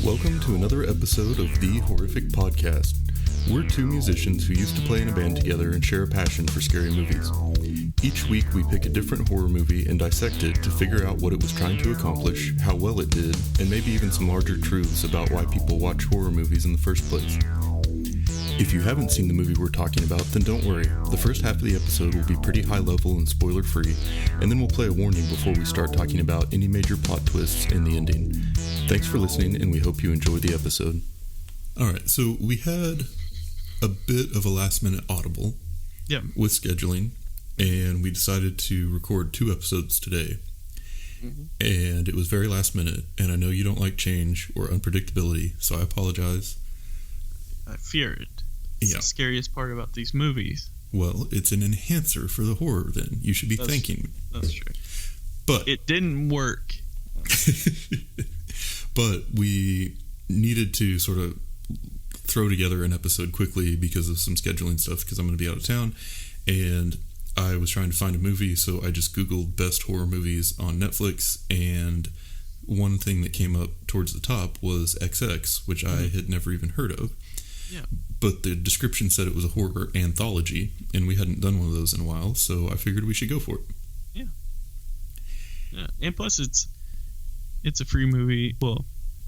Welcome to another episode of The Horrific Podcast. We're two musicians who used to play in a band together and share a passion for scary movies. Each week we pick a different horror movie and dissect it to figure out what it was trying to accomplish, how well it did, and maybe even some larger truths about why people watch horror movies in the first place. If you haven't seen the movie we're talking about, then don't worry. The first half of the episode will be pretty high level and spoiler free, and then we'll play a warning before we start talking about any major plot twists in the ending. Thanks for listening, and we hope you enjoy the episode. Alright, so we had a bit of a last minute audible with scheduling, and we decided to record 2 episodes today. And it was very last minute, and I know you don't like change or unpredictability, so I apologize. I fear it. It's the scariest part about these movies. Well, it's an enhancer for the horror, then. You should be thanking me. That's true. But it didn't work. But we needed to sort of throw together an episode quickly because of some scheduling stuff, because I'm going to be out of town. And I was trying to find a movie, so I just Googled best horror movies on Netflix, and one thing that came up towards the top was XX, which I had never even heard of. Yeah. But the description said it was a horror anthology, and we hadn't done one of those in a while, so I figured we should go for it. Yeah. And plus it's a free movie. Well,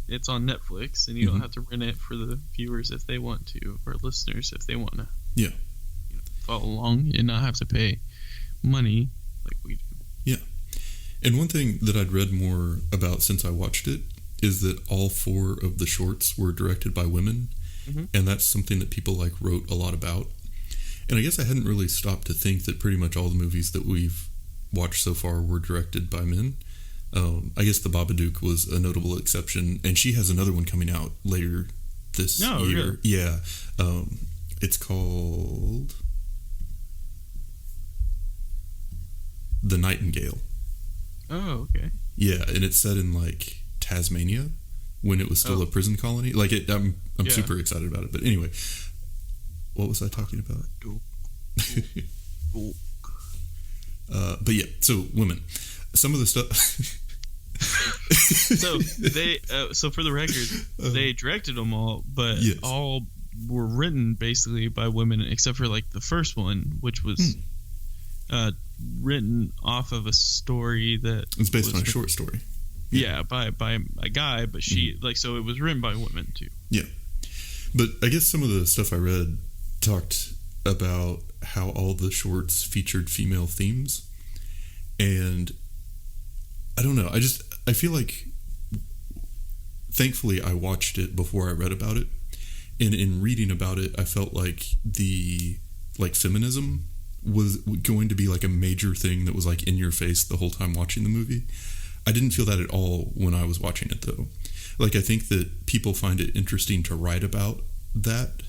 it's on Netflix, and you don't have to rent it for the viewers if they want to, or listeners if they want to. Yeah. Follow along and not have to pay money like we do. Yeah. And one thing that I'd read more about since I watched it is that all 4 of the shorts were directed by women. And that's something that people wrote a lot about. And I guess I hadn't really stopped to think that pretty much all the movies that we've watched so far were directed by men. I guess The Babadook was a notable exception, and she has another one coming out later this year. Really? Yeah. It's called The Nightingale. Oh, okay. Yeah, and it's set in Tasmania, when it was still a prison colony. I'm super excited about it. But anyway, what was I talking about? But yeah, so women. Some of the stuff. So for the record, they directed them all, but all were written basically by women, except for the first one, which was written off of a story that it's based on a short story. Yeah, by a guy, but she so it was written by women too. Yeah. But I guess some of the stuff I read talked about how all the shorts featured female themes. And I don't know, I feel like thankfully I watched it before I read about it. And in reading about it, I felt like the feminism was going to be a major thing that was in your face the whole time watching the movie. I didn't feel that at all when I was watching it, though. I think that people find it interesting to write about that,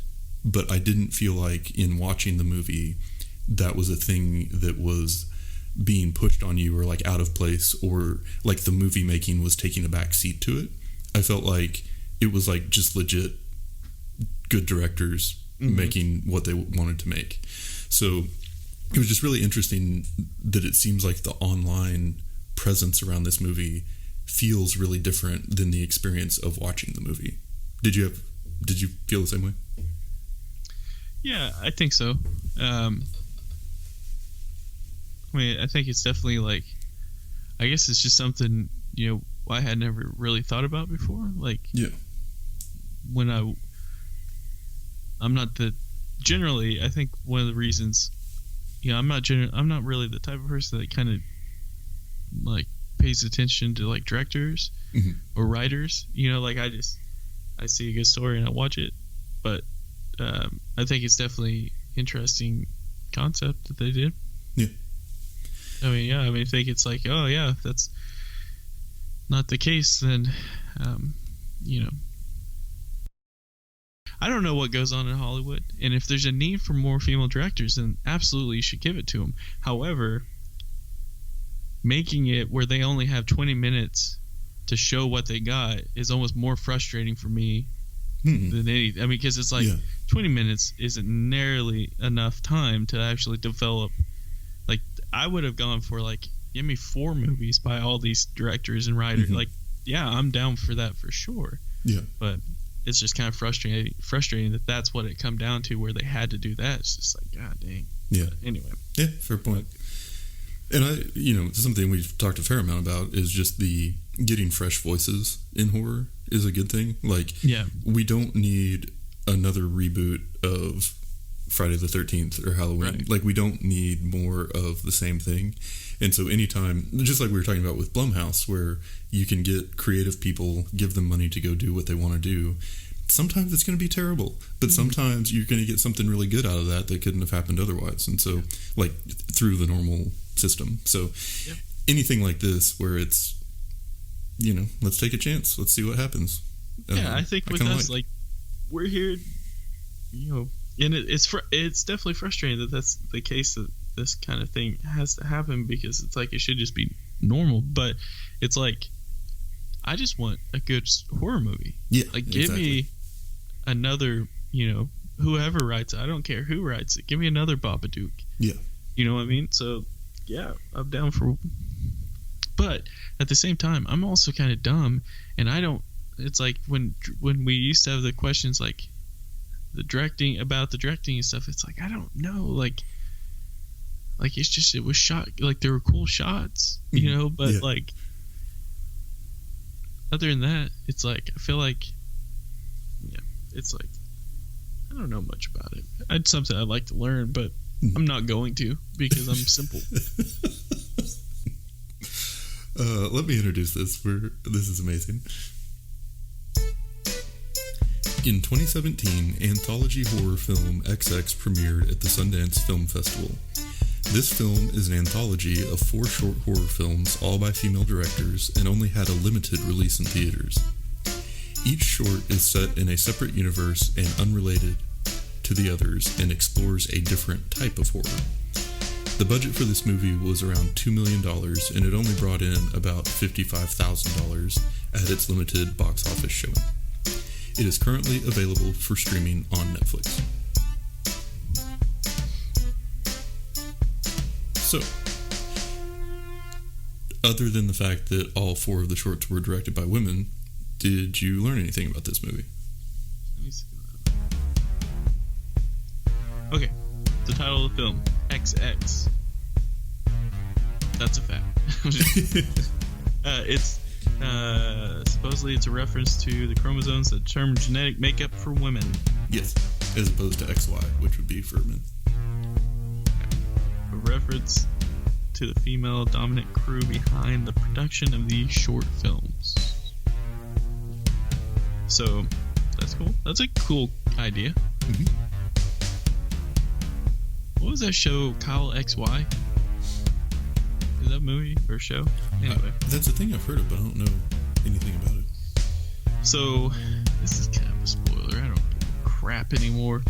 but I didn't feel like in watching the movie that was a thing that was being pushed on you or out of place, or the movie making was taking a back seat to it. I felt like it was just legit good directors making what they wanted to make. So it was just really interesting that it seems like the online presence around this movie feels really different than the experience of watching the movie. Did you feel the same way? Yeah, I think so. I think it's definitely I guess it's just something I had never really thought about before. When I'm not generally, I think one of the reasons I'm not really the type of person that kind of pays attention to directors or writers. I see a good story and I watch it, but I think it's definitely interesting concept that they did. I think it's if that's not the case, then I don't know what goes on in Hollywood, and if there's a need for more female directors, then absolutely you should give it to them. However, making it where they only have 20 minutes to show what they got is almost more frustrating for me than anything. Because it's 20 minutes isn't nearly enough time to actually develop. I would have gone for give me 4 movies by all these directors and writers. I'm down for that for sure. Yeah. But it's just kind of frustrating that that's what it come down to, where they had to do that. It's just like, God dang. Yeah. But anyway. Yeah, fair point. And something we've talked a fair amount about is just the getting fresh voices in horror is a good thing. Like, we don't need another reboot of Friday the 13th or Halloween. Right. Like, we don't need more of the same thing. And so anytime, just like we were talking about with Blumhouse, where you can get creative people, give them money to go do what they want to do, sometimes it's going to be terrible, but sometimes you're going to get something really good out of that couldn't have happened otherwise. And so, like, through the normal system. So anything like this where it's, let's take a chance. Let's see what happens. I think with us, like, we're here, and it's definitely frustrating that that's the case, that this kind of thing has to happen, because it's like it should just be normal. But it's like, I just want a good horror movie. Yeah, like, give me another, whoever writes it. I don't care who writes it. Give me another Babadook. Yeah. You know what I mean? So, yeah, I'm down for. But at the same time, I'm also kind of dumb, and I don't. It's like when we used to have the questions like the directing and stuff. It's like, I don't know, like it's just, it was shot, like there were cool shots, but like, other than that, it's like, I feel like, it's like, I don't know much about it. It's something I'd like to learn, but I'm not going to, because I'm simple. Let me introduce this. This is amazing. In 2017, anthology horror film XX premiered at the Sundance Film Festival. This film is an anthology of 4 short horror films, all by female directors, and only had a limited release in theaters. Each short is set in a separate universe and unrelated to the others, and explores a different type of horror. The budget for this movie was around $2 million, and it only brought in about $55,000 at its limited box office showing. It is currently available for streaming on Netflix. So, other than the fact that all 4 of the shorts were directed by women, did you learn anything about this movie? Let me see. Okay, the title of the film, XX. That's a fact. It's supposedly it's a reference to the chromosomes that determine genetic makeup for women. Yes, as opposed to XY, which would be for men. A reference to the female dominant crew behind the production of these short films. So, that's cool. That's a cool idea. Mm-hmm. What was that show, Kyle XY? Is that a movie or a show? Anyway. That's a thing I've heard of, but I don't know anything about it. So, this is kind of a spoiler. I don't give a crap anymore.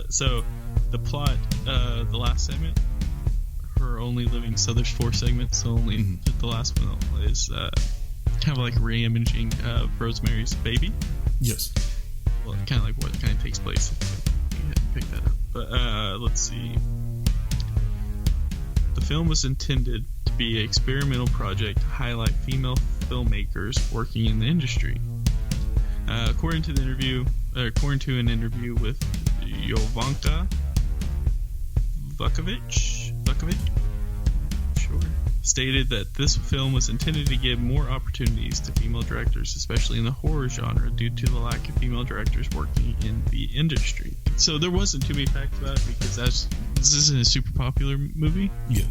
So, the plot, the last segment, her only living, so there's 4 segments, so only the last one is kind of like re-imaging Rosemary's Baby. Yes. Well, kind of like what kind of takes place. You had to pick that up. But let's see. The film was intended to be an experimental project to highlight female filmmakers working in the industry. According to an interview with Jovanka Vukovic, sure, stated that this film was intended to give more opportunities to female directors, especially in the horror genre, due to the lack of female directors working in the industry. So there wasn't too many facts about it, because this isn't a super popular movie. Yeah.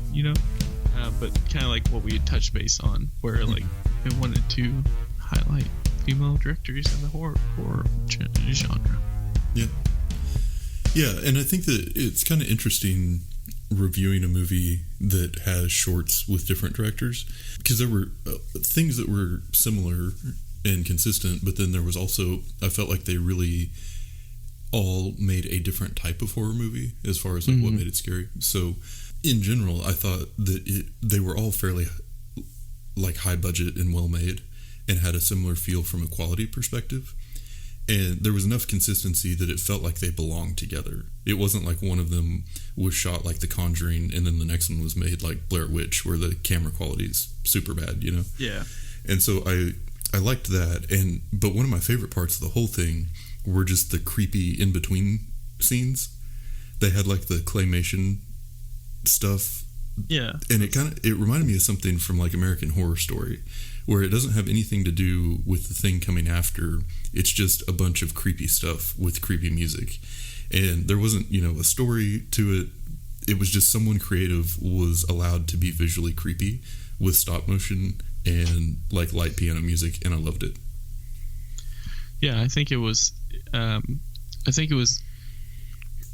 But kind of like what we had touched base on, where like it wanted to highlight female directors in the horror genre. Yeah. Yeah, and I think that it's kind of interesting reviewing a movie that has shorts with different directors, because there were things that were similar and consistent, but then there was also, I felt like they really all made a different type of horror movie as far as like what made it scary. So in general, I thought that they were all fairly like high budget and well made, and had a similar feel from a quality perspective. And there was enough consistency that it felt like they belonged together. It wasn't like one of them was shot like The Conjuring and then the next one was made like Blair Witch, where the camera quality is super bad, Yeah. And so I liked that, but one of my favorite parts of the whole thing were just the creepy in between scenes. They had like the claymation stuff, and it reminded me of something from like American Horror Story, where it doesn't have anything to do with the thing coming after. It's just a bunch of creepy stuff with creepy music, and there wasn't a story to it. It was just someone creative was allowed to be visually creepy with stop motion and like light piano music, and I loved it. Yeah, I think it was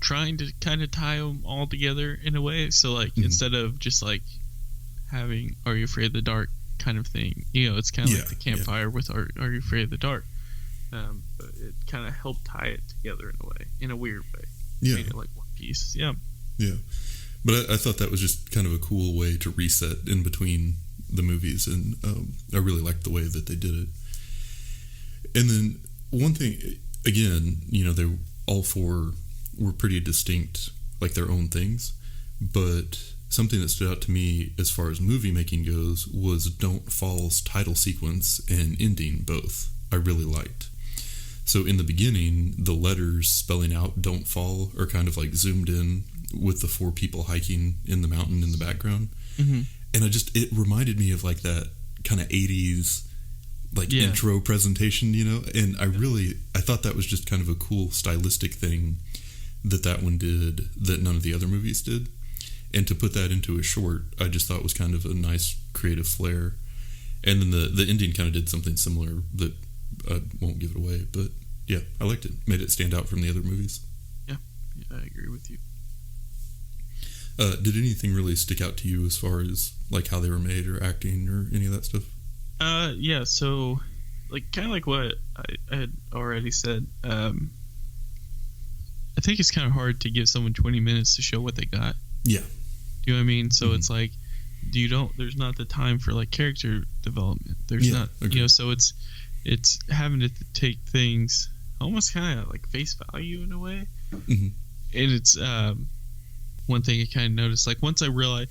trying to kind of tie them all together in a way. So like instead of just like having "Are You Afraid of the Dark" kind of thing, it's kind of like the campfire with "Are You Afraid of the Dark." But it kind of helped tie it together in a way, in a weird way. Made it like one piece. Yeah. But I thought that was just kind of a cool way to reset in between the movies, and I really liked the way that they did it. And then one thing, again, they all four were pretty distinct, like their own things, but something that stood out to me as far as movie making goes was Don't Fall's title sequence and ending both I really liked. So in the beginning, the letters spelling out "Don't Fall" are kind of like zoomed in with the four people hiking in the mountain in the background. And it reminded me of like that kind of 80s like intro presentation, and I thought that was just kind of a cool stylistic thing that one did that none of the other movies did. And to put that into a short, I just thought was kind of a nice creative flair. And then the ending kind of did something similar that I won't give it away, but yeah, I liked it. Made it stand out from the other movies. Yeah, I agree with you. Did anything really stick out to you as far as like how they were made or acting or any of that stuff? Yeah, so like kind of like what I had already said. I think it's kind of hard to give someone 20 minutes to show what they got. Yeah. Do you know what I mean? So it's like there's not the time for like character development. There's not, so it's having to take things almost kind of like face value in a way. And it's one thing I kind of noticed, like once I realized,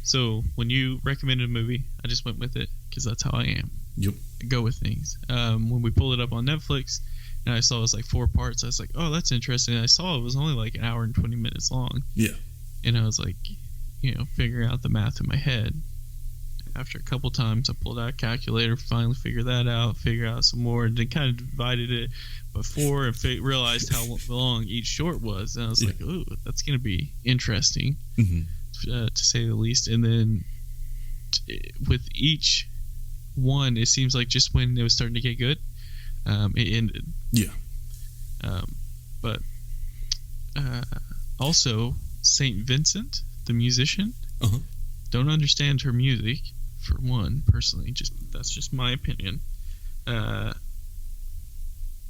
so when you recommended a movie, I just went with it because that's how I am. Yep. I go with things. When we pulled it up on Netflix and I saw it was like 4 parts, I was like, oh, that's interesting. And I saw it was only like an hour and 20 minutes long. Yeah. And I was like, figuring out the math in my head. After a couple times, I pulled out a calculator, finally figured that out, figured out some more, and then kind of divided it by 4 and realized how long each short was. And I was like, ooh, that's going to be interesting, to say the least. And then with each one, it seems like just when it was starting to get good, it ended. Yeah. But also, St. Vincent, the musician, don't understand her music. For one, personally, that's just my opinion.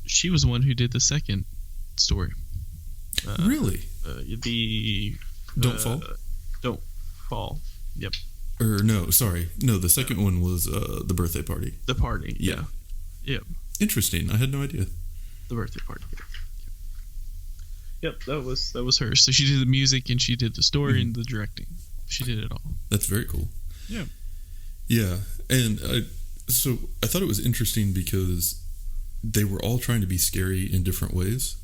She was the one who did the second story. Really? Don't Fall? Don't Fall. Yep. Or no, sorry. No, the second one was the birthday party. The party. Yeah. Yep. Interesting. I had no idea. The birthday party. Yep, that was her. So she did the music and she did the story and the directing. She did it all. That's very cool. Yeah. Yeah, and so I thought it was interesting because they were all trying to be scary in different ways.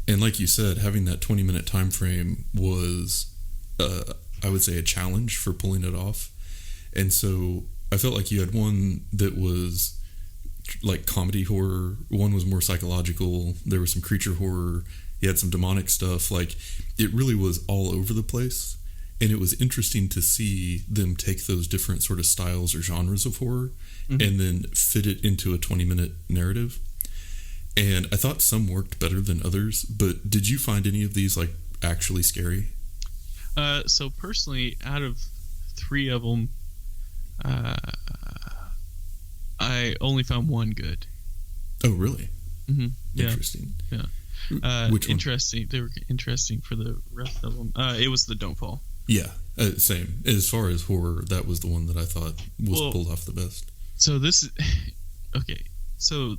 And like you said, having that 20-minute time frame was, I would say, a challenge for pulling it off. And so I felt like you had one that was like comedy horror, one was more psychological, there was some creature horror, you had some demonic stuff. Like, it really was all over the place. And it was interesting to see them take those different sort of styles or genres of horror and then fit it into a 20-minute narrative. And I thought some worked better than others, but did you find any of these like actually scary? So personally, out of 3 of them, I only found one good. Oh, really? Yeah. Interesting. Yeah. Which one? Interesting. They were interesting for the rest of them. It was the Don't Fall. Yeah, same. As far as horror, that was the one that I thought was pulled off the best. So this is... Okay, so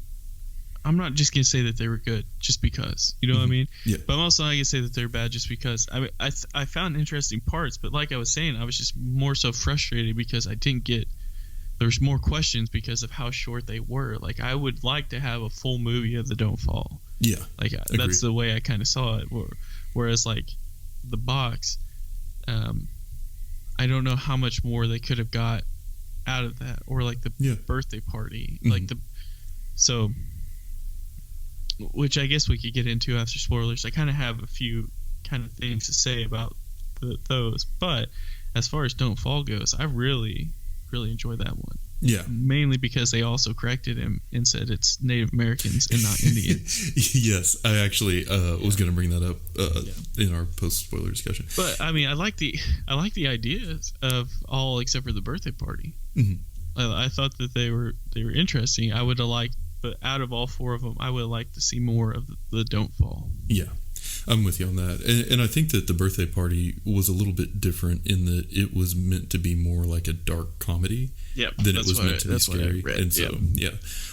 I'm not just going to say that they were good just because. You know what I mean? Yeah. But I'm also not going to say that they're bad just because. I found interesting parts, but like I was saying, I was just more so frustrated because I didn't get there's more questions because of how short they were. Like, I would like to have a full movie of the Don't Fall. Yeah, like that's the way I kind of saw it. Whereas like the box, I don't know how much more they could have got out of that, or like the birthday party, like which I guess we could get into after spoilers. I kind of have a few kind of things to say about those, but as far as Don't Fall goes, I really enjoyed that one. Yeah, mainly because they also corrected him and said it's Native Americans and not Indians. Yes, I actually was going to bring that up in our post-spoiler discussion. But I mean, I like the ideas of all except for the birthday party. Mm-hmm. I thought that they were interesting. I would have liked, but out of all four of them, I would have liked to see more of the Don't Fall. Yeah, I'm with you on that. And I think that the birthday party was a little bit different in that it was meant to be more like a dark comedy than it was meant to be scary. And so,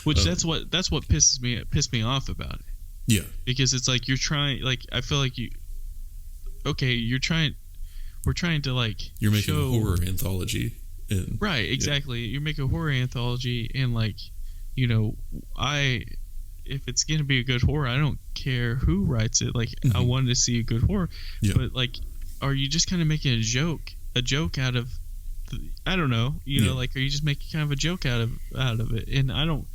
which that's what pissed me off about it. Yeah. Because it's like you're trying, like, I feel like we're trying to, like, you're making a horror anthology. Right, exactly. You're making a horror anthology, and, like, you know, if it's going to be a good horror, I don't care who writes it. Like, I wanted to see a good horror. Yeah. But, like, are you just kind of making a joke out of, I don't know, you know, like, are you just making kind of a joke out of it? And I don't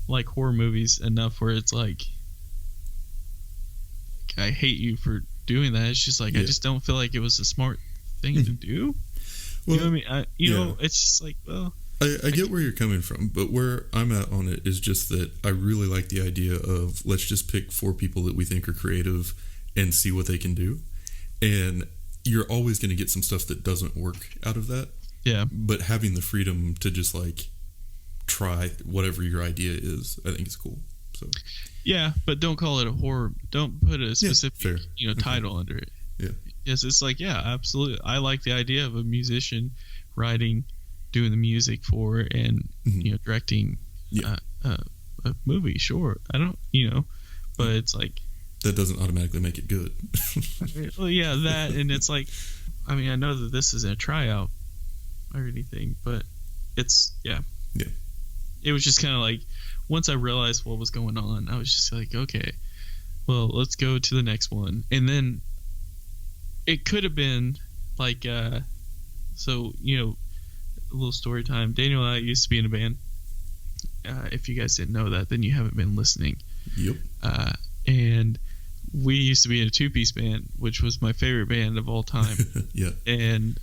like horror movies enough where it's like I hate you for doing that. It's just like, I just don't feel like it was a smart thing to do. Well, you know what I mean? You know, it's just like, well, I get where you're coming from, but where I'm at on it is just that I really like the idea of, let's just pick 4 people that we think are creative and see what they can do. And you're always going to get some stuff that doesn't work out of that. Yeah. But having the freedom to just, like, try whatever your idea is, I think is cool. So. Yeah, but don't call it a horror. Don't put a specific, title under it. Yeah. Yes, it's like, yeah, absolutely. I like the idea of a musician writing, doing the music for, and directing a movie. Sure, I don't, but it's like that doesn't automatically make it good. Well, yeah, that, and it's like, I mean, I know that this isn't a tryout or anything, but it's it was just kind of like, once I realized what was going on, I was just like, okay, well, let's go to the next one. And then it could have been like, so, a little story time. Daniel and I used to be in a band. If you guys didn't know that, then you haven't been listening. Yep. And we used to be in a 2-piece band, which was my favorite band of all time. Yeah. And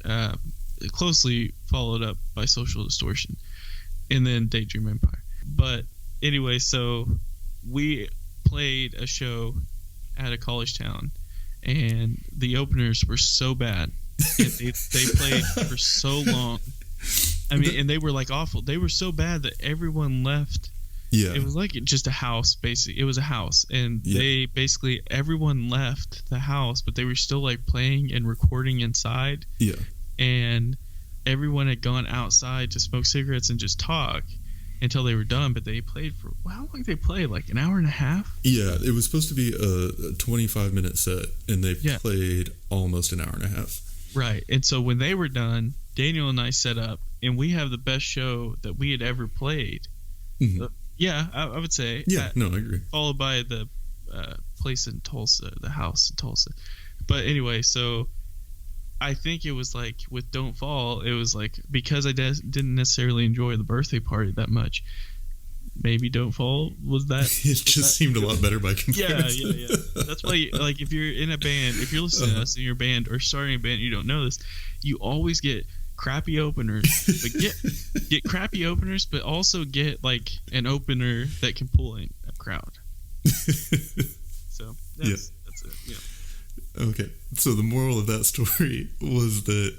closely followed up by Social Distortion, and then Daydream Empire. But anyway, so we played a show at a college town, and the openers were so bad. And they played for so long. I mean, and they were like awful. They were so bad that everyone left. Yeah. It was like just a house, basically. It was a house, and they basically, everyone left the house, but they were still like playing and recording inside. Yeah. And everyone had gone outside to smoke cigarettes and just talk until they were done. But they played for, how long did they play? Like an hour and a half? Yeah, it was supposed to be a 25-minute set, and they played almost an hour and a half. Right. And so when they were done, Daniel and I set up, and we have the best show that we had ever played. Mm-hmm. I would say. Yeah, no, I agree. Followed by the place in Tulsa, the house in Tulsa. But anyway, so I think it was like with Don't Fall, it was like, because I didn't necessarily enjoy the birthday party that much, maybe Don't Fall was that. It just seemed a lot better by comparison. Yeah. That's why, like, if you're in a band, if you're listening to us in your band or starting a band, you don't know this, you always get crappy openers, but get crappy openers, but also get like an opener that can pull in a crowd. So that's it. Yeah. Okay, so the moral of that story was that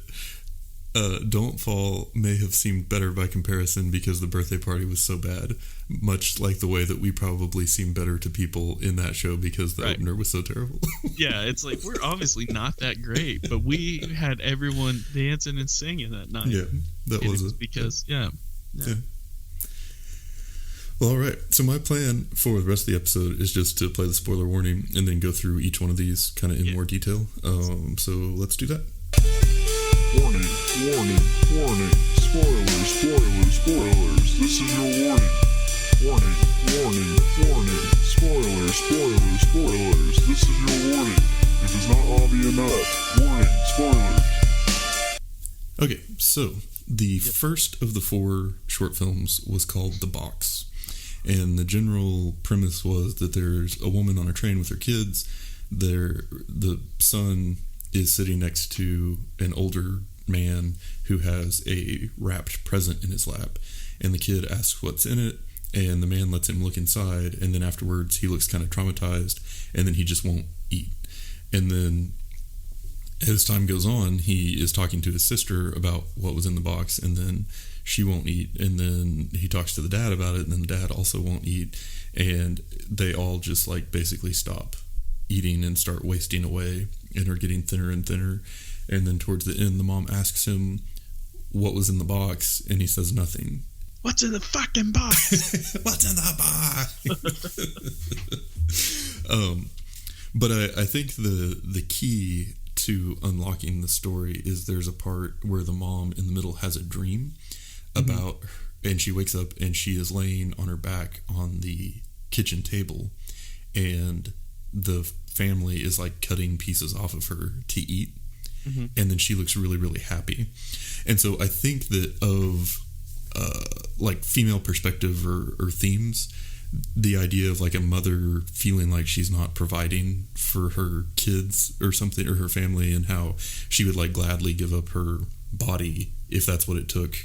Don't Fall may have seemed better by comparison because the birthday party was so bad, much like the way that we probably seem better to people in that show because the opener was so terrible. Yeah, it's like, we're obviously not that great, but we had everyone dancing and singing that night. Yeah, that was it. Because, yeah. Well, all right. So my plan for the rest of the episode is just to play the spoiler warning and then go through each one of these kind of in more detail. So let's do that. Warning, warning, warning. Spoilers, spoilers, spoilers. This is your warning. Warning, warning, warning. Spoilers, spoilers, spoilers. This is your warning. If it's not obvious enough, warning, spoilers. Okay, so the first of the 4 short films was called The Box. And the general premise was that there's a woman on a train with her kids. The son is sitting next to an older man who has a wrapped present in his lap. And the kid asks what's in it, and the man lets him look inside. And then afterwards, he looks kind of traumatized, and then he just won't eat. And then as time goes on, he is talking to his sister about what was in the box, and then she won't eat. And then he talks to the dad about it, and then the dad also won't eat. And they all just like basically stop eating and start wasting away and are getting thinner and thinner. And then towards the end, the mom asks him what was in the box, and he says nothing. What's in the fucking box? What's in the box? But I think the key to unlocking the story is there's a part where the mom in the middle has a dream about, and she wakes up and she is laying on her back on the kitchen table, and the family is like cutting pieces off of her to eat, and then she looks really, really happy. And so I think that of like female perspective or themes, the idea of like a mother feeling like she's not providing for her kids or something, or her family, and how she would like gladly give up her body if that's what it took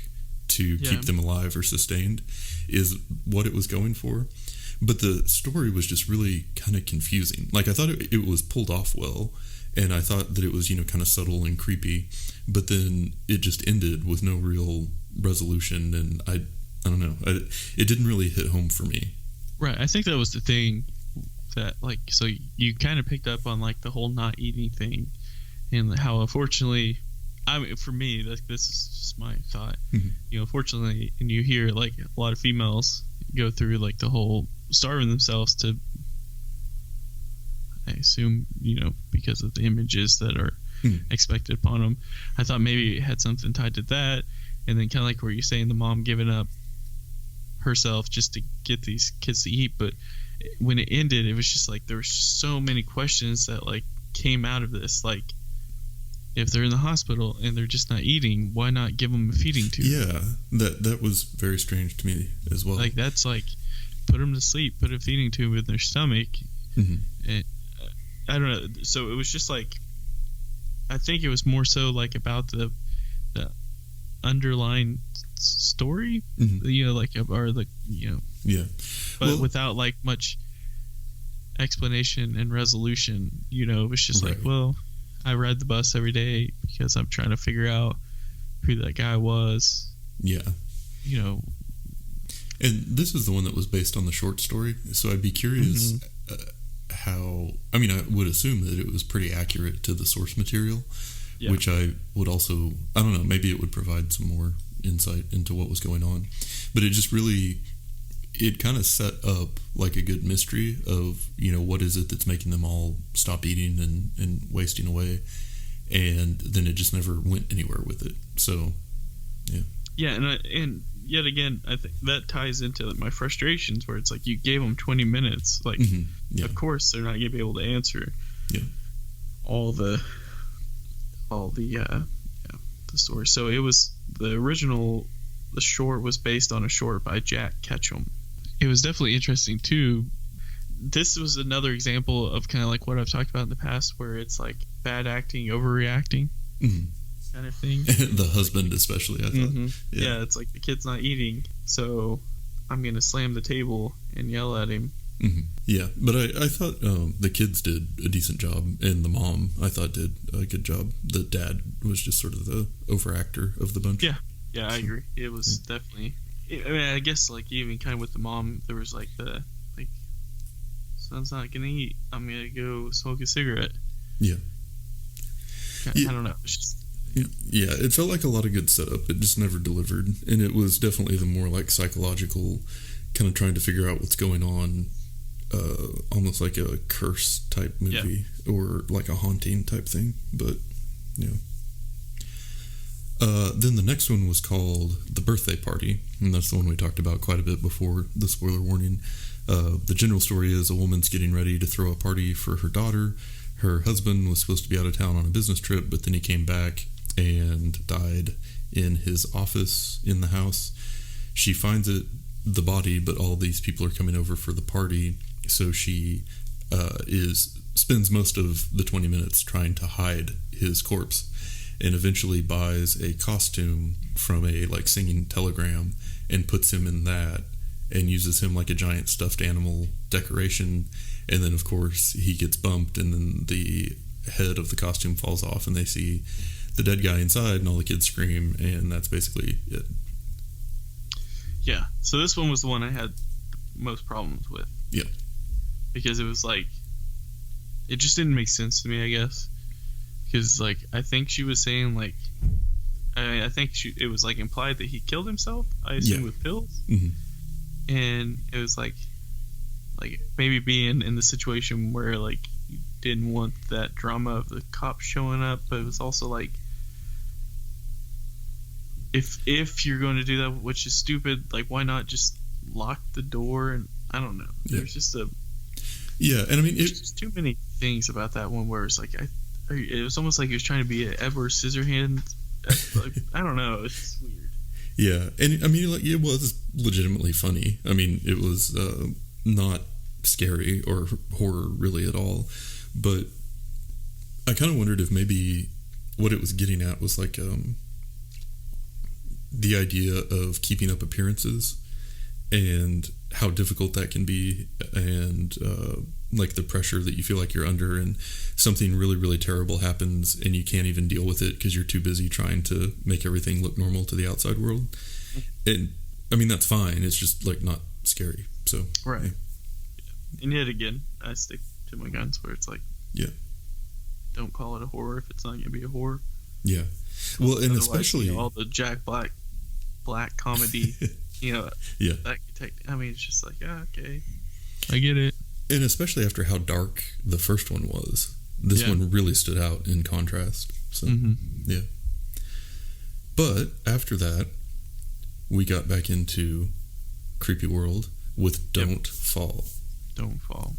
to keep them alive or sustained, is what it was going for. But the story was just really kind of confusing. Like, I thought it was pulled off well, and I thought that it was, kind of subtle and creepy, but then it just ended with no real resolution, and I don't know. It didn't really hit home for me. Right. I think that was the thing that, like, so you kind of picked up on, like, the whole not eating thing, and how, unfortunately, I mean, for me, like, this is just my thought, unfortunately, and you hear, like, a lot of females go through, like, the whole starving themselves to, I assume, because of the images that are expected upon them. I thought maybe it had something tied to that, and then kind of like where you're saying the mom giving up herself just to get these kids to eat. But when it ended, it was just like there were so many questions that like came out of this. Like, if they're in the hospital and they're just not eating, why not give them a feeding tube? Yeah, that was very strange to me as well. Like, that's like, put them to sleep, put a feeding tube in their stomach. And I don't know. So it was just like, I think it was more so like about the underlying story, like, or the, but without like much explanation and resolution. It was just like, well, I ride the bus every day because I'm trying to figure out who that guy was. Yeah. And this is the one that was based on the short story, so I'd be curious how. I mean, I would assume that it was pretty accurate to the source material, which I would also. I don't know. Maybe it would provide some more insight into what was going on, but it just really. It kind of set up like a good mystery of, what is it that's making them all stop eating and wasting away, and then it just never went anywhere with it. So, yeah. Yeah, and yet again, I think that ties into like my frustrations, where it's like you gave them 20 minutes. Like, of course, they're not going to be able to answer all the story. So it was the original. The short was based on a short by Jack Ketchum. It was definitely interesting too. This was another example of kind of like what I've talked about in the past, where it's like bad acting, overreacting kind of thing. The husband especially, I thought. Yeah, it's like the kid's not eating, so I'm going to slam the table and yell at him. Yeah, but I thought the kids did a decent job, and the mom, I thought, did a good job. The dad was just sort of the overactor of the bunch. Yeah, I agree. It was definitely... I mean, I guess, like, even kind of with the mom, there was, like, son's not gonna eat, I'm gonna go smoke a cigarette. Yeah. I don't know. It's just... Yeah, it felt like a lot of good setup. It just never delivered. And it was definitely the more, like, psychological, kind of trying to figure out what's going on, almost like a curse type movie, or like a haunting type thing. But, yeah. Then the next one was called The Birthday Party, and that's the one we talked about quite a bit before the spoiler warning. The general story is a woman's getting ready to throw a party for her daughter. Her husband was supposed to be out of town on a business trip, but then he came back and died in his office in the house. She finds the body, but all these people are coming over for the party, so she spends most of the 20 minutes trying to hide his corpse, and eventually buys a costume from a singing telegram and puts him in that and uses him like a giant stuffed animal decoration. And then of course he gets bumped, and then the head of the costume falls off, and they see the dead guy inside, and all the kids scream, and that's basically it. Yeah, so this one was the one I had most problems with. Yeah. Because it was it just didn't make sense to me, I guess. Because, I think she was saying, I think it was, implied that he killed himself, I assume, with pills. Mm-hmm. And it was, maybe being in the situation where, you didn't want that drama of the cops showing up, but it was also, if you're going to do that, which is stupid, why not just lock the door? And I don't know. Yeah. There's just Yeah, and I mean... There's just too many things about that one where it's it was almost like he was trying to be an Edward Scissorhands. I don't know. It's just weird. Yeah, and I mean, it was legitimately funny. I mean, it was not scary or horror really at all. But I kind of wondered if maybe what it was getting at was the idea of keeping up appearances and how difficult that can be, and the pressure that you feel like you're under, and something really, really terrible happens and you can't even deal with it because you're too busy trying to make everything look normal to the outside world. And I mean, that's fine. It's just not scary. So right. Yeah. And yet again, I stick to my guns where it's yeah, don't call it a horror if it's not going to be a horror. Yeah. Well, and otherwise, especially all the Jack Black comedy, yeah, that I mean, it's just okay, I get it. And especially after how dark the first one was, this one really stood out in contrast. So yeah. But after that, we got back into Creepy World with Don't Fall. Don't Fall.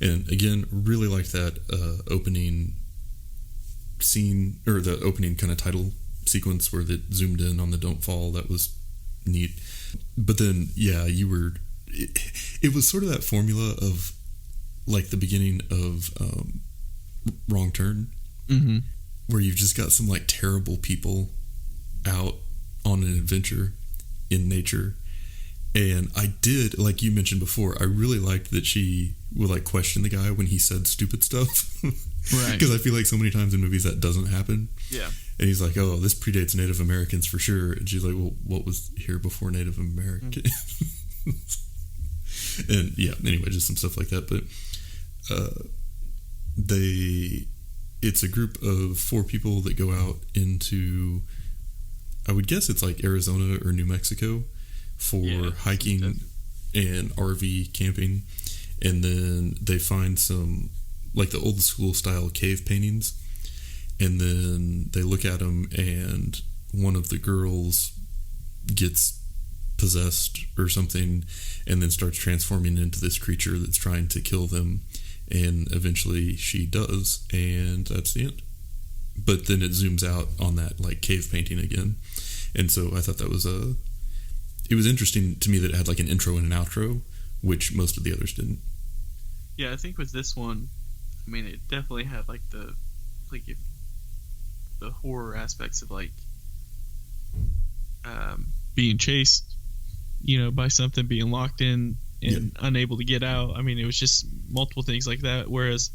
And again, really liked that opening scene, or the opening kind of title sequence where it zoomed in on the Don't Fall. That was neat. But then, yeah, it was sort of that formula of the beginning of Wrong Turn, where you've just got some terrible people out on an adventure in nature. And I did, like you mentioned before, I really liked that she would question the guy when he said stupid stuff. Right. Because I feel like so many times in movies that doesn't happen. Yeah. And he's like, oh, this predates Native Americans for sure. And she's like, well, what was here before Native American? And yeah, anyway, just some stuff like that. But it's a group of 4 people that go out into, I would guess it's Arizona or New Mexico for hiking and RV camping. And then they find some the old school style cave paintings, and then they look at them, and one of the girls gets possessed or something, and then starts transforming into this creature that's trying to kill them, and eventually she does, and that's the end. But then it zooms out on that cave painting again, and so I thought that was it was interesting to me that it had an intro and an outro, which most of the others didn't. Yeah, I think with this one, I mean, it definitely had the horror aspects of being chased, by something, being locked in and unable to get out. I mean, it was just multiple things like that. Whereas,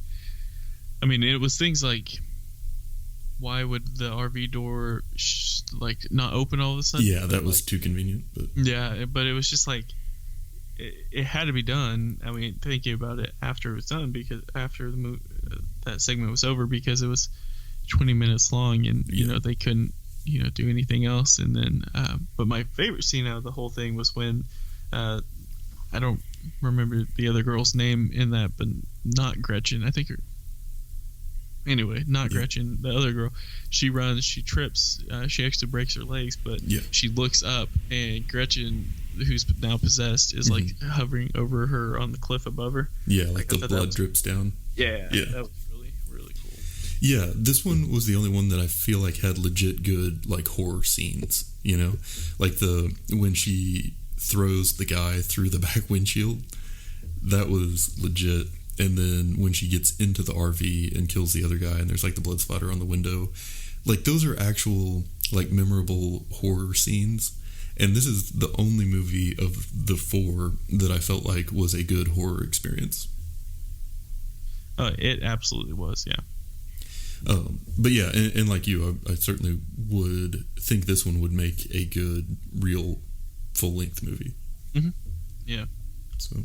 I mean, it was things why would the RV door not open all of a sudden? Yeah, that was too convenient. But yeah, but it was just it had to be done. I mean, thinking about it after it was done, because after the movie, that segment was over, because it was 20 minutes long, and they couldn't do anything else. And then but my favorite scene out of the whole thing was when I don't remember the other girl's name in that, but not Gretchen. I think anyway, not Gretchen, the other girl. She runs, she trips, she actually breaks her legs, but she looks up, and Gretchen, who's now possessed, is like hovering over her on the cliff above her. Yeah, like the blood drips down. Yeah, that was really, really cool. Yeah, this one was the only one that I feel like had legit good like horror scenes. You know, like when she throws the guy through the back windshield, that was legit. And then when she gets into the RV and kills the other guy, and there's like the blood splatter on the window, like those are actual like memorable horror scenes. And this is the only movie of the 4 that I felt like was a good horror experience. It absolutely was, yeah. But yeah, and like you, I certainly would think this one would make a good, real, full-length movie. Mm-hmm. Yeah. So,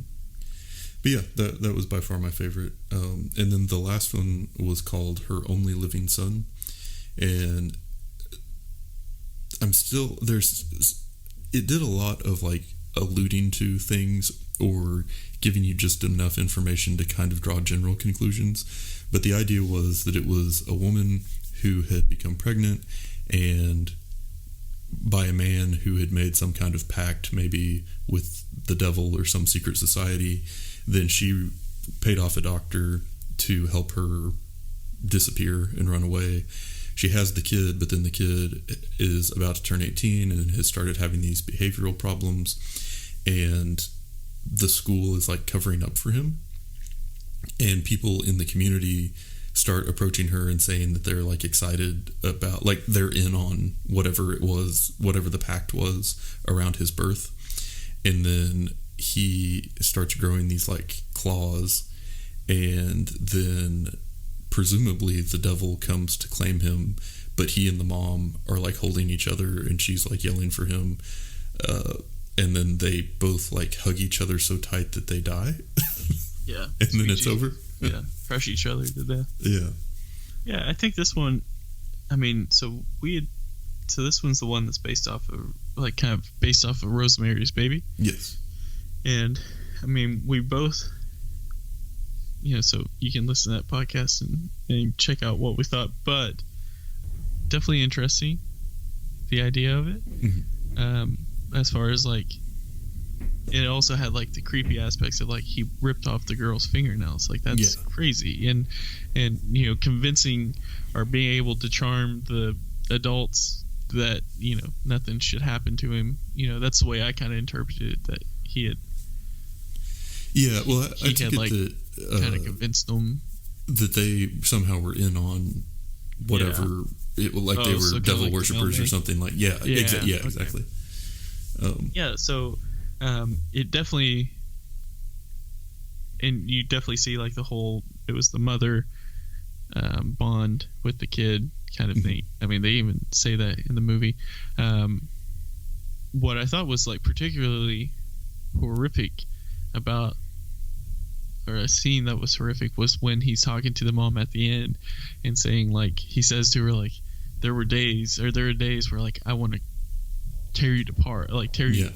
but yeah, that was by far my favorite. And then the last one was called Her Only Living Son, and it did a lot of like alluding to things or giving you just enough information to kind of draw general conclusions. But the idea was that it was a woman who had become pregnant, and by a man who had made some kind of pact, maybe with the devil or some secret society. Then she paid off a doctor to help her disappear and run away. She has the kid, but then the kid is about to turn 18 and has started having these behavioral problems, and the school is like covering up for him, and people in the community start approaching her and saying that they're like excited about, like they're in on whatever it was, whatever the pact was around his birth. And then he starts growing these like claws, and then presumably the devil comes to claim him, but he and the mom are like holding each other, and she's like yelling for him, and then they both like hug each other so tight that they die. Yeah. And then it's over. Yeah, crush each other to death. Yeah, I think this one, I mean, so this one's the one that's based off of like kind of based off of Rosemary's Baby. Yes. And I mean, we both, so you can listen to that podcast and check out what we thought, but definitely interesting, the idea of it. Mm-hmm. As far as like, it also had like the creepy aspects of like he ripped off the girl's fingernails. Like that's crazy. And convincing or being able to charm the adults that, nothing should happen to him. That's the way I kind of interpreted it, that he had. Yeah, well, I had took like it that kind of convinced them that they somehow were in on whatever they were devil like worshippers or something like. Yeah, exactly. So it definitely, and you definitely see like the whole, it was the mother bond with the kid kind of thing. I mean, they even say that in the movie. What I thought was like particularly horrific about, or a scene that was horrific, was when he's talking to the mom at the end and saying, like, he says to her, like, there are days where like I want to tear you apart, like tear you.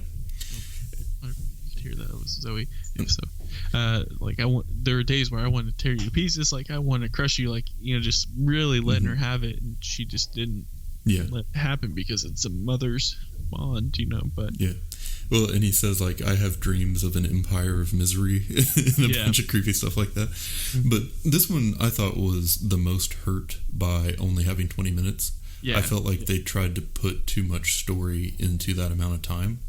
You could hear that. It was Zoe. So, there are days where I want to tear you to pieces. Like I want to crush you. Like, just really letting her have it, and she just didn't let it happen because it's a mother's bond, But well, and he says like, I have dreams of an empire of misery and a bunch of creepy stuff like that. Mm-hmm. But this one I thought was the most hurt by only having 20 minutes. I felt like they tried to put too much story into that amount of time.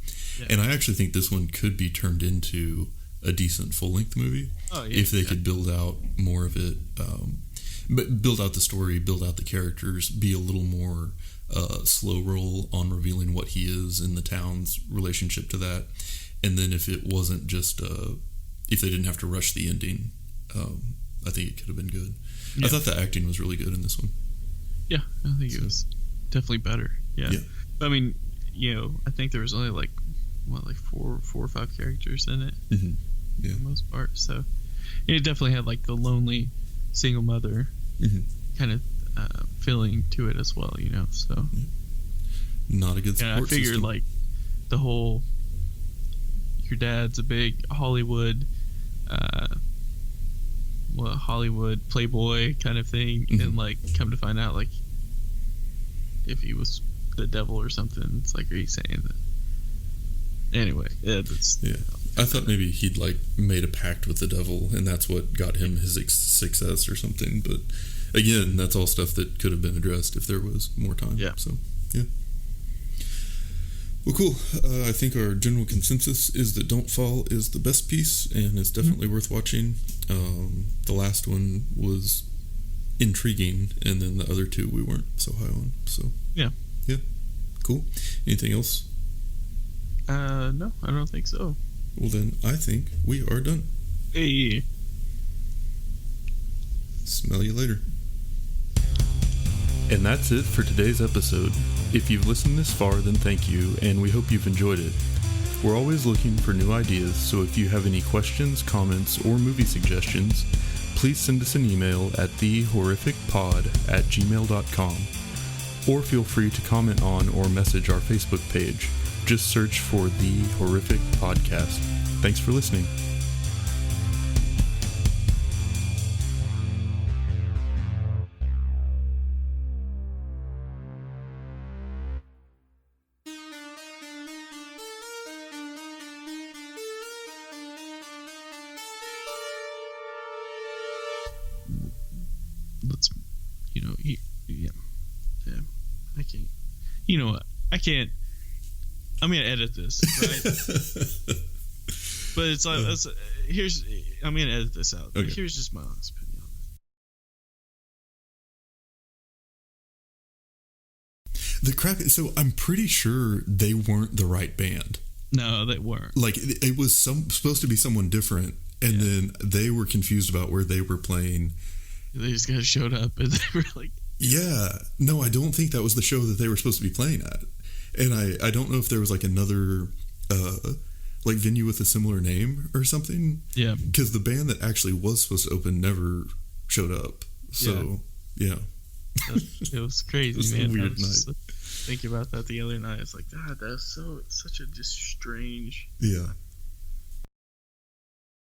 And I actually think this one could be turned into a decent full-length movie if they could build out more of it, but build out the story, build out the characters, be a little more slow roll on revealing what he is in the town's relationship to that. And then if it wasn't just if they didn't have to rush the ending, I think it could have been good. I thought the acting was really good in this one. I think it was definitely better. But I mean, I think there was only like four or five characters in it for the most part. So it definitely had like the lonely single mother kind of feeling to it as well, So not a good support I figured system. Like the whole, your dad's a big Hollywood Hollywood Playboy kind of thing, and like come to find out like if he was the devil or something. It's like, are you saying that? Anyway, that's I thought maybe he'd like made a pact with the devil, and that's what got him his success or something. But again, that's all stuff that could have been addressed if there was more time. Yeah. So yeah. Well, cool. I think our general consensus is that Don't Fall is the best piece, and it's definitely worth watching. The last one was intriguing, and then the other two we weren't so high on. So yeah. Cool. Anything else? No, I don't think so. Well, then I think we are done. Hey. Smell you later. And that's it for today's episode. If you've listened this far, then thank you, and we hope you've enjoyed it. We're always looking for new ideas, so if you have any questions, comments, or movie suggestions, please send us an email at thehorrificpod@gmail.com, or feel free to comment on or message our Facebook page. Just search for The Horrific Podcast. Thanks for listening. Let's, yeah. I can't. You know what? I can't. I'm gonna edit this, right? But it's like I'm gonna edit this out. Okay. Here's just my honest opinion on it. The crap. So I'm pretty sure they weren't the right band. No, they weren't. Like it was supposed to be someone different, and then they were confused about where they were playing. They just kind of showed up, and they were like, "Yeah, no, I don't think that was the show that they were supposed to be playing at." And I don't know if there was like another like venue with a similar name or something. Yeah, because the band that actually was supposed to open never showed up. So yeah. It was crazy. It was man. a weird I was night. thinking about that the other night. It's like, God, that's such a just strange. Yeah.